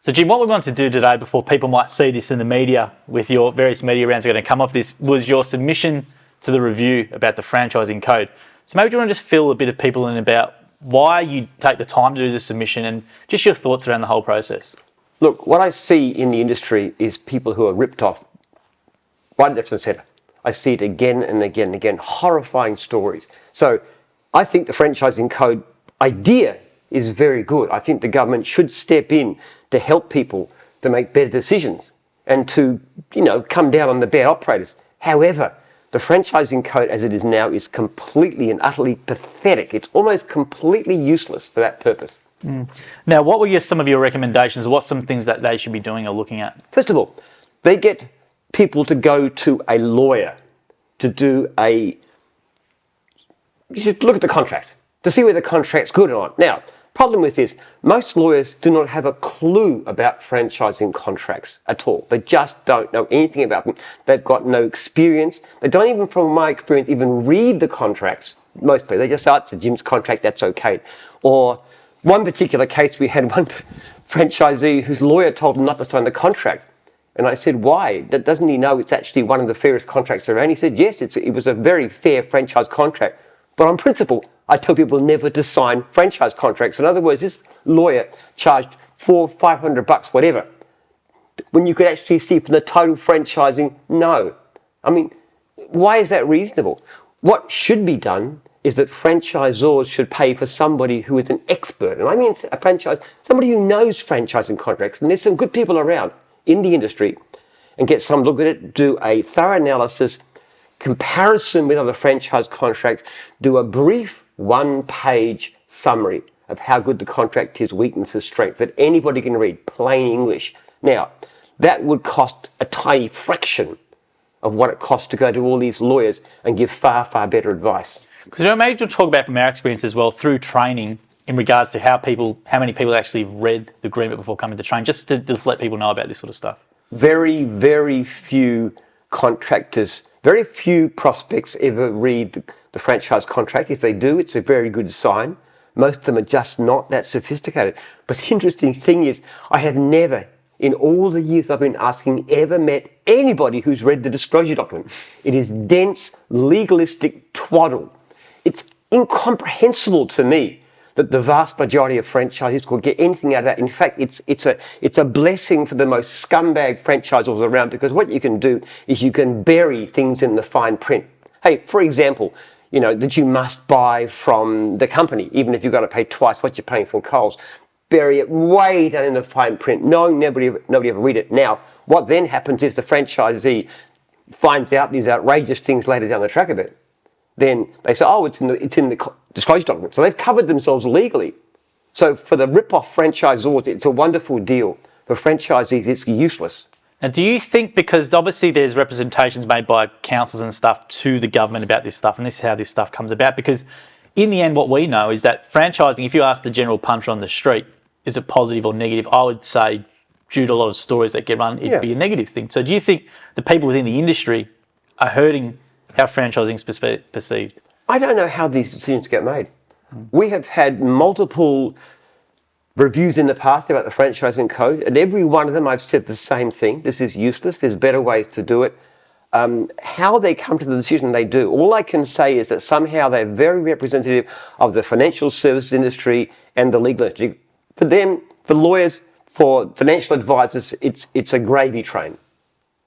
So Jim, what we want to do today, before people might see this in the media, with your various media rounds are going to come off this, was your submission to the review about the franchising code. So maybe do you want to just fill a bit of people in about why you take the time to do the submission and just your thoughts around the whole process? Look, what I see in the industry is people who are ripped off right, left and centre. I see it again and again and again, horrifying stories. So I think the franchising code idea is very good. I think the government should step in to help people to make better decisions and to, come down on the bad operators. However, the franchising code as it is now is completely and utterly pathetic. It's almost completely useless for that purpose. Now, what were some of your recommendations? What's some things that they should be doing or looking at? First of all, they get people to go to a lawyer to do you should look at the contract to see whether the contract's good or not. Now, problem with this, most lawyers do not have a clue about franchising contracts at all. They just don't know anything about them. They've got no experience. They don't even, from my experience, even read the contracts. Mostly, they just say, it's a Jim's contract, that's okay. Or one particular case, we had one franchisee whose lawyer told him not to sign the contract. And I said, why? Doesn't he know it's actually one of the fairest contracts around? He said, yes, it was a very fair franchise contract. But on principle, I tell people never to sign franchise contracts. In other words, this lawyer charged $400-500, whatever, when you could actually see from the total franchising, no. I mean, why is that reasonable? What should be done is that franchisors should pay for somebody who is an expert. And I mean somebody who knows franchising contracts. And there's some good people around in the industry, and get some look at it, do a thorough analysis, comparison with other franchise contracts, do a brief one-page summary of how good the contract is, weaknesses, strength, that anybody can read, plain English. Now, that would cost a tiny fraction of what it costs to go to all these lawyers and give far, far better advice. Because maybe to talk about from our experience as well, through training, in regards to how many people actually read the agreement before coming to train, just to let people know about this sort of stuff. Very, very few contractors, very few prospects ever read the franchise contract. If they do, it's a very good sign. Most of them are just not that sophisticated. But the interesting thing is, I have never, in all the years I've been asking, ever met anybody who's read the disclosure document. It is dense, legalistic twaddle. It's incomprehensible to me that the vast majority of franchisees could get anything out of that. In fact, it's a blessing for the most scumbag franchisors around, because what you can do is you can bury things in the fine print. Hey, for example, that you must buy from the company, even if you've got to pay twice what you're paying from Coles. Bury it way down in the fine print, knowing nobody ever read it. Now, what then happens is the franchisee finds out these outrageous things later down the track of it. Then they say, it's in the disclosure document. So they've covered themselves legally. So for the rip-off franchisors, it's a wonderful deal. For franchisees, it's useless. Now, do you think, because obviously there's representations made by councils and stuff to the government about this stuff, and this is how this stuff comes about, because in the end what we know is that franchising, if you ask the general puncher on the street, is it positive or negative? I would say, due to a lot of stories that get run, it'd be a negative thing. So do you think the people within the industry are hurting how franchising is perceived? I don't know how these decisions get made. We have had multiple reviews in the past about the franchising code, and every one of them I've said the same thing. This is useless. There's better ways to do it. How they come to the decision they do, all I can say is that somehow they're very representative of the financial services industry and the legal industry. For them, for lawyers, for financial advisors, it's a gravy train.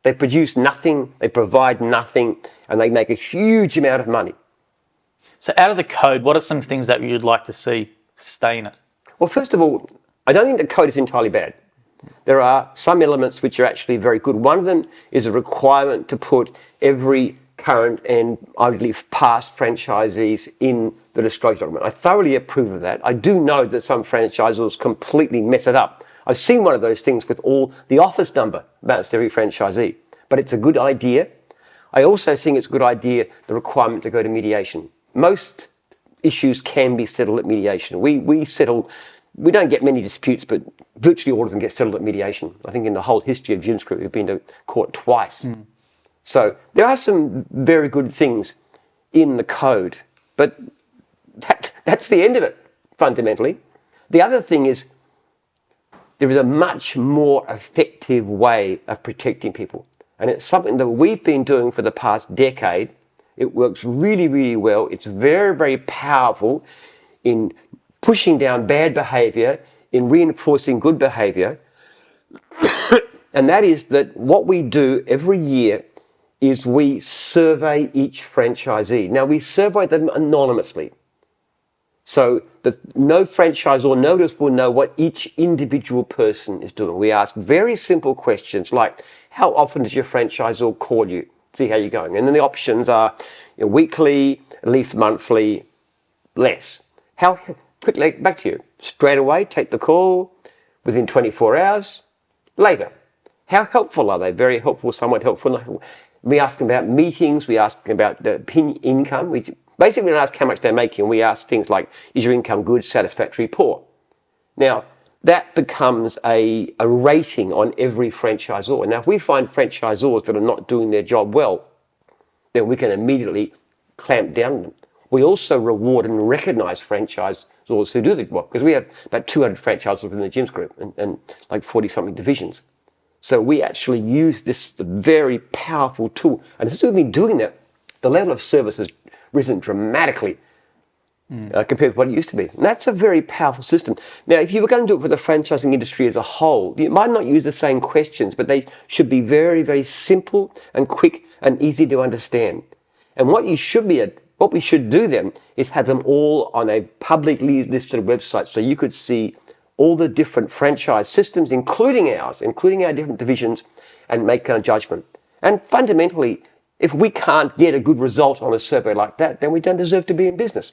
They produce nothing, they provide nothing, and they make a huge amount of money. So out of the code, what are some things that you'd like to see stay in it? Well, first of all, I don't think the code is entirely bad. There are some elements which are actually very good. One of them is a requirement to put every current and arguably past franchisees in the disclosure document. I thoroughly approve of that. I do know that some franchisors completely mess it up. I've seen one of those things with all the office number bounced every franchisee, but it's a good idea. I also think it's a good idea, the requirement to go to mediation. Most issues can be settled at mediation. We settle, we don't get many disputes, but virtually all of them get settled at mediation. I think in the whole history of Jim's Group, we've been to court twice. So there are some very good things in the code, but that's the end of it, fundamentally. The other thing is, there is a much more effective way of protecting people. And it's something that we've been doing for the past decade. It works really, really well. It's very, very powerful in pushing down bad behavior, in reinforcing good behavior. And that is that what we do every year is we survey each franchisee. Now, we survey them anonymously. So that no franchisor, no one will know what each individual person is doing. We ask very simple questions like, how often does your franchisor call you? See how you're going. And then the options are weekly, at least monthly, less. How quickly, back to you. Straight away, take the call, within 24 hours, later. How helpful are they? Very helpful, somewhat helpful. We ask them about meetings, we ask them about the income. Basically, we don't ask how much they're making. We ask things like, is your income good, satisfactory, poor? Now, that becomes a rating on every franchisor. Now, if we find franchisors that are not doing their job well, then we can immediately clamp down on them. We also reward and recognize franchisors who do the job, because we have about 200 franchisors within the gyms group and like 40-something divisions. So we actually use this very powerful tool. And since we've been doing that, the level of service has risen dramatically compared to what it used to be. And that's a very powerful system. Now, if you were going to do it for the franchising industry as a whole, you might not use the same questions, but they should be very, very simple and quick and easy to understand. And what we should do then is have them all on a publicly listed website, so you could see all the different franchise systems, including our different divisions, and make a judgment. And fundamentally, if we can't get a good result on a survey like that, then we don't deserve to be in business.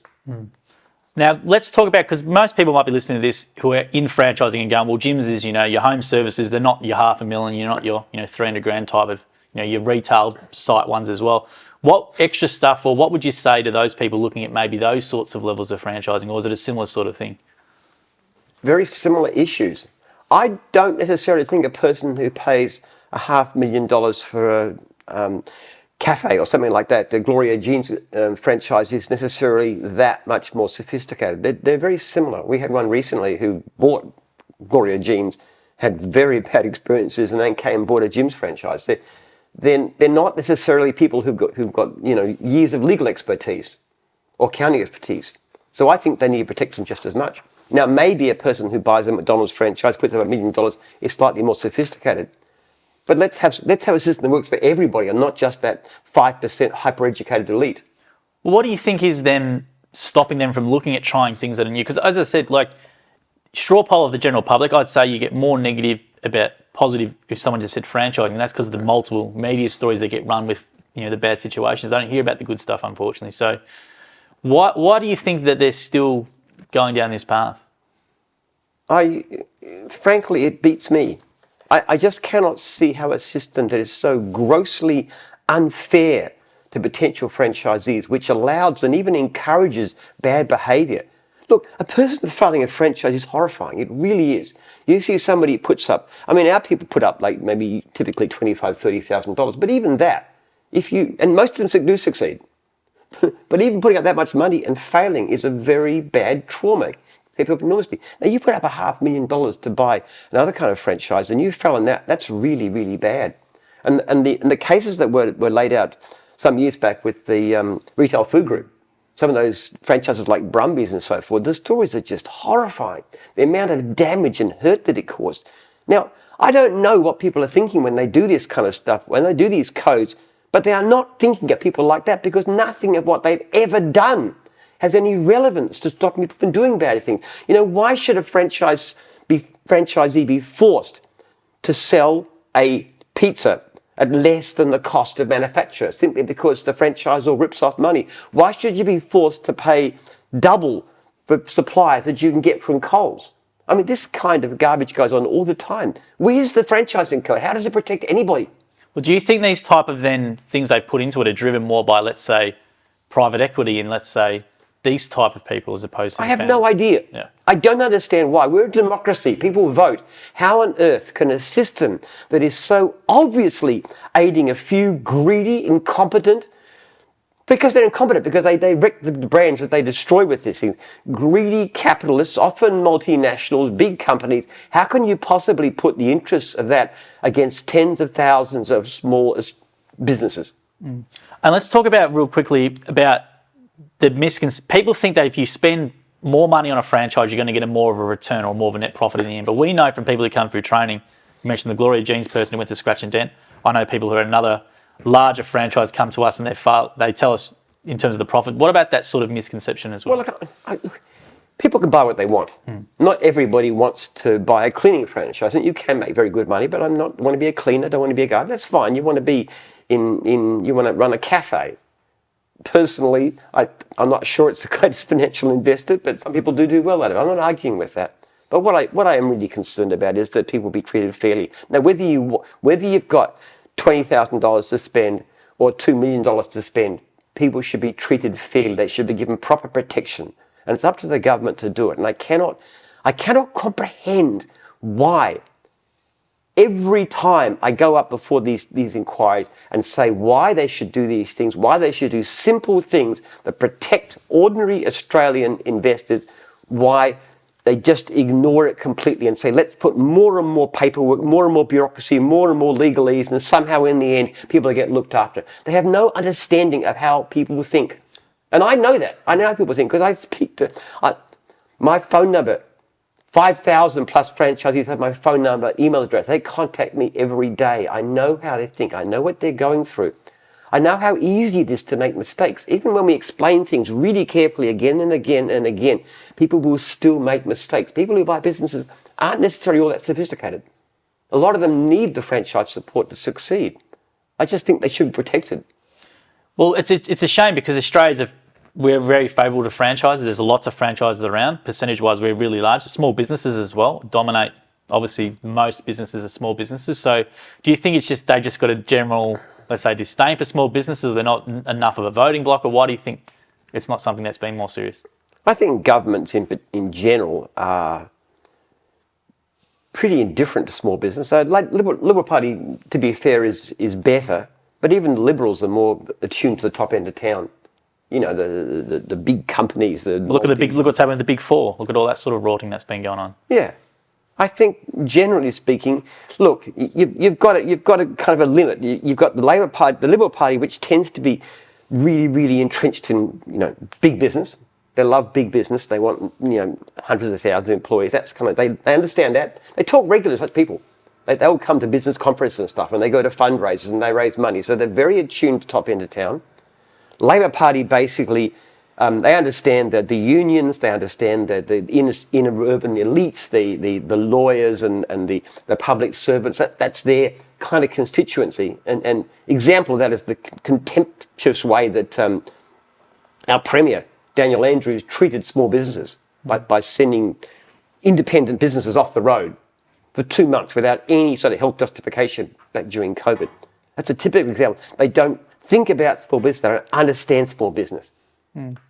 Now, let's talk about, because most people might be listening to this who are in franchising and going, well, gyms is, your home services, they're not your $500,000, you're not your, $300,000 type of, your retail site ones as well. What extra stuff, or what would you say to those people looking at maybe those sorts of levels of franchising, or is it a similar sort of thing? Very similar issues. I don't necessarily think a person who pays $500,000 for a cafe or something like that, the Gloria Jeans franchise, is necessarily that much more sophisticated. They're very similar. We had one recently who bought Gloria Jeans, had very bad experiences, and then came and bought a gyms franchise. They're not necessarily people who've got years of legal expertise or accounting expertise. So I think they need to protect them just as much. Now, maybe a person who buys a McDonald's franchise, puts up $1 million, is slightly more sophisticated. But let's have a system that works for everybody, and not just that 5% hyper-educated elite. Well, what do you think is then stopping them from looking at trying things that are new? Because as I said, like straw poll of the general public, I'd say you get more negative about positive if someone just said franchising, and that's because of the multiple media stories that get run with the bad situations. They don't hear about the good stuff, unfortunately. So why do you think that they're still going down this path? Frankly, it beats me. I just cannot see how a system that is so grossly unfair to potential franchisees, which allows and even encourages bad behavior. Look, a person filing a franchise is horrifying. It really is. You see somebody puts up, our people put up like maybe typically $25,000, $30,000, but even that, and most of them do succeed, but even putting up that much money and failing is a very bad trauma. People enormously. Now, you put up $500,000 to buy another kind of franchise, and you fell in that. That's really, really bad. And the cases that were laid out some years back with the retail food group, some of those franchises like Brumbies and so forth, the stories are just horrifying. The amount of damage and hurt that it caused. Now, I don't know what people are thinking when they do this kind of stuff, when they do these codes, but they are not thinking of people like that, because nothing of what they've ever done has any relevance to stop people from doing bad things. Why should a franchisee be forced to sell a pizza at less than the cost of manufacture simply because the franchisor rips off money? Why should you be forced to pay double for supplies that you can get from Coles? This kind of garbage goes on all the time. Where's the franchising code? How does it protect anybody? Well, do you think these type of things they put into it are driven more by, let's say, private equity and, let's say, these type of people as opposed to I have no idea. Yeah. I don't understand why. We're a democracy. People vote. How on earth can a system that is so obviously aiding a few greedy, incompetent, Because they're incompetent, because they wreck the brands that they destroy with these things. Greedy capitalists, often multinationals, big companies. How can you possibly put the interests of that against tens of thousands of small businesses? And let's talk about real quickly about the people think that if you spend more money on a franchise, you're going to get more of a return or more of a net profit in the end. But we know from people who come through training, you mentioned the Gloria Jeans person who went to Scratch and Dent. I know people who are another larger franchise come to us and they tell us in terms of the profit. What about that sort of misconception as well? Well, look, people can buy what they want. Not everybody wants to buy a cleaning franchise, and you can make very good money. But I want to be a cleaner, don't want to be a gardener. That's fine. You want to be you want to run a cafe. Personally, I'm not sure it's the greatest financial investor, but some people do well at it. I'm not arguing with that. But what I am really concerned about is that people be treated fairly. Now, whether you've got $20,000 to spend or $2 million to spend, people should be treated fairly. They should be given proper protection, and it's up to the government to do it. And I cannot comprehend why every time I go up before these inquiries and say why they should do these things, why they should do simple things that protect ordinary Australian investors, why they just ignore it completely and say, let's put more and more paperwork, more and more bureaucracy, more and more legalese, and somehow in the end, people get looked after. They have no understanding of how people think. And I know that. I know how people think because I speak to my phone number. 5,000 plus franchisees have my phone number, email address. They contact me every day. I know how they think. I know what they're going through. I know how easy it is to make mistakes. Even when we explain things really carefully again and again and again, people will still make mistakes. People who buy businesses aren't necessarily all that sophisticated. A lot of them need the franchise support to succeed. I just think they should be protected. Well, it's a shame because we're very favourable to franchises. There's lots of franchises around. Percentage-wise, we're really large. Small businesses as well dominate. Obviously, most businesses are small businesses. So do you think it's just they just got a general, let's say, disdain for small businesses, or they're not enough of a voting bloc, or why do you think it's not something that's been more serious? I think governments in general are pretty indifferent to small business. So, like Liberal Party, to be fair, is better, but even the Liberals are more attuned to the top end of town. You know, the big companies. Look what's happening with the big four. Look at all that sort of rorting that's been going on. Yeah, I think generally speaking, look, you've got a kind of a limit. You've got the Labor Party, the Liberal Party, which tends to be really, really entrenched in big business. They love big business. They want hundreds of thousands of employees. That's kind of they understand that. They talk regularly, such people. They all come to business conferences and stuff, and they go to fundraisers and they raise money. So they're very attuned to top end of town. Labor Party basically, they understand that the unions, they understand that the inner urban elites, the lawyers and the public servants, that's their kind of constituency. And example of that is the contemptuous way that our Premier, Daniel Andrews, treated small businesses by sending independent businesses off the road for 2 months without any sort of health justification back during COVID. That's a typical example. They don't think about small business, they don't understand small business.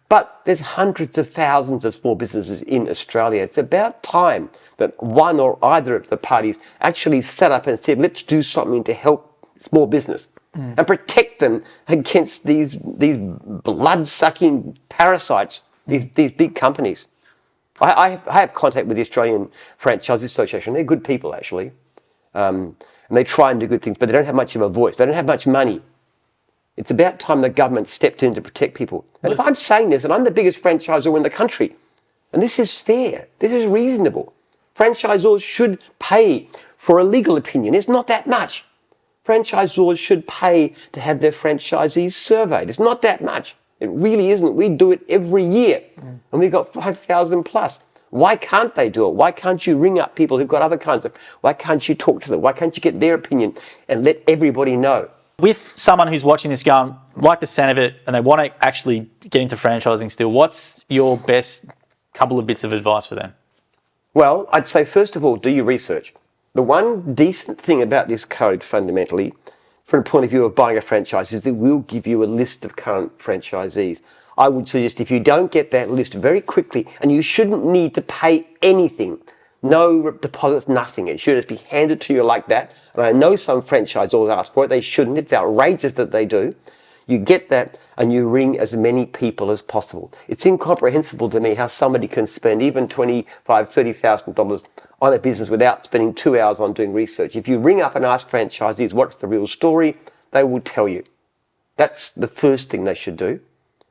But there's hundreds of thousands of small businesses in Australia. It's about time that one or either of the parties actually set up and said, let's do something to help small business and protect them against these blood-sucking parasites, these big companies. I have contact with the Australian Franchisee Association. They're good people, actually. And they try and do good things, but they don't have much of a voice. They don't have much money. It's about time the government stepped in to protect people. And if I'm saying this, and I'm the biggest franchisor in the country, and this is fair, this is reasonable. Franchisors should pay for a legal opinion. It's not that much. Franchisors should pay to have their franchisees surveyed. It's not that much. It really isn't. We do it every year, and we've got 5,000 plus. Why can't they do it? Why can't you ring up people who've got other kinds of... Why can't you talk to them? Why can't you get their opinion and let everybody know? With someone who's watching this going, like the sound of it, and they want to actually get into franchising still, what's your best couple of bits of advice for them? Well, I'd say, first of all, do your research. The one decent thing about this code, fundamentally, from the point of view of buying a franchise, is it will give you a list of current franchisees. I would suggest if you don't get that list very quickly, and you shouldn't need to pay anything, no deposits, nothing. It should just be handed to you like that. And I know some franchisors ask for it. They shouldn't. It's outrageous that they do. You get that, and you ring as many people as possible. It's incomprehensible to me how somebody can spend even $25,000, $30,000 on a business without spending 2 hours on doing research. If you ring up and ask franchisees what's the real story, they will tell you. That's the first thing they should do.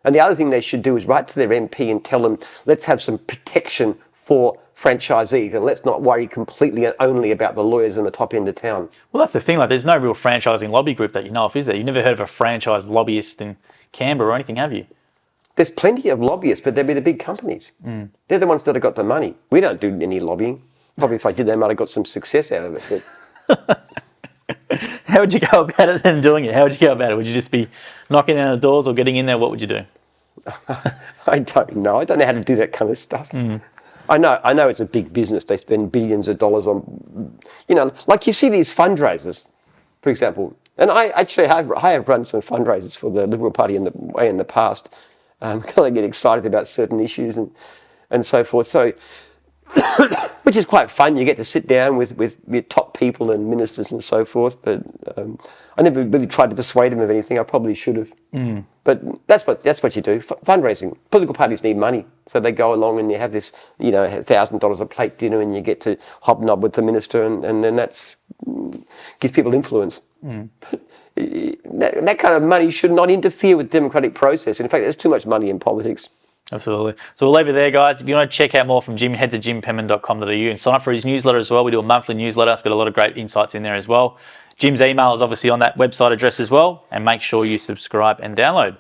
And the other thing they should do is write to their MP and tell them, let's have some protection for franchisees and let's not worry completely and only about the lawyers in the top end of town. Well, that's the thing. Like, there's no real franchising lobby group that you know of, is there? You've never heard of a franchise lobbyist in Canberra or anything, have you? There's plenty of lobbyists, but they'll be the big companies. They're the ones that have got the money. We don't do any lobbying. Probably if I did, they might have got some success out of it. But How would you go about it then doing it? How would you go about it? Would you just be knocking down the doors or getting in there? What would you do? I don't know. I don't know how to do that kind of stuff. I know it's a big business. They spend billions of dollars on, like you see these fundraisers, for example. And I have run some fundraisers for the Liberal Party in the past, because I get excited about certain issues and so forth. So, which is quite fun. You get to sit down with top people and ministers and so forth. But I never really tried to persuade them of anything. I probably should have. But that's what you do. Fundraising. Political parties need money, so they go along and you have this, $1,000 a plate dinner, and you get to hobnob with the minister, and then that's gives people influence. That kind of money should not interfere with democratic process. In fact, there's too much money in politics. Absolutely. So we'll leave it there, guys. If you want to check out more from Jim, head to jimpenman.com.au and sign up for his newsletter as well. We do a monthly newsletter. It's got a lot of great insights in there as well. Jim's email is obviously on that website address as well. And make sure you subscribe and download.